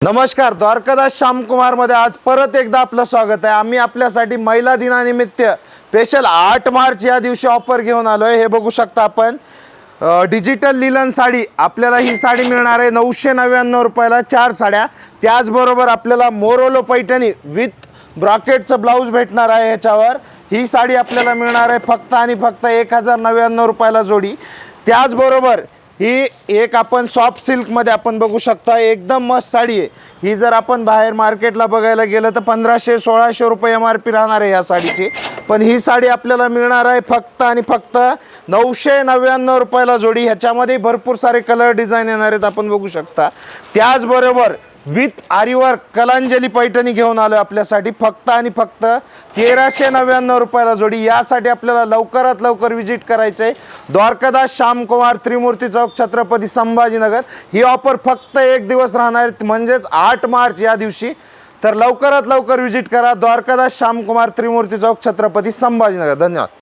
नमस्कार, द्वारकादास श्यामकुमार मध्ये आज परत एकदा आपलं स्वागत आहे। आम्ही आपल्यासाठी महिला दिनानिमित्त स्पेशल 8 मार्च या दिवशी ऑफर घेऊन आलोय। हे बघू शकता आपण डिजिटल लिलन साडी, आपल्याला ही साडी मिळणार आहे 999 रुपयाला 4 साड्या। त्याचबरोबर आपल्याला मोरोलो पैठणी विथ ब्रॉकेटचं ब्लाऊज भेटणार आहे। याच्यावर ही साडी आपल्याला मिळणार आहे फक्त आणि फक्त 1099 रुपयाला जोडी। त्याचबरोबर ही एक आपण सॉफ्ट सिल्क मध्ये आपण बघू शकता, एकदम मस्त साडी आहे ही। जर आपण बाहेर मार्केटला बघायला गेलं तर 1500-1600 रुपये MRP राहणार आहे या साडीची, पण ही साडी आपल्याला मिळणार आहे फक्त आणि फक्त 999 रुपयाला जोडी। ह्याच्यामध्ये भरपूर सारे कलर डिझाईन येणार आहेत, आपण बघू शकता। त्याचबरोबर विथ आरीवर्क कलांजली पैठणी घेऊन आलो आपल्यासाठी फक्त आणि फक्त 1399 रुपयाला जोडी। यासाठी आपल्याला लवकरात लवकर विजिट करायचं आहे द्वारकादास श्यामकुमार, त्रिमूर्ती चौक, छत्रपती संभाजीनगर। ही ऑफर फक्त एक दिवस राहणार आहे, म्हणजेच 8 मार्च या दिवशी। तर लवकरात लवकर विजिट करा द्वारकादास श्यामकुमार, त्रिमूर्ती चौक, छत्रपती संभाजीनगर। धन्यवाद।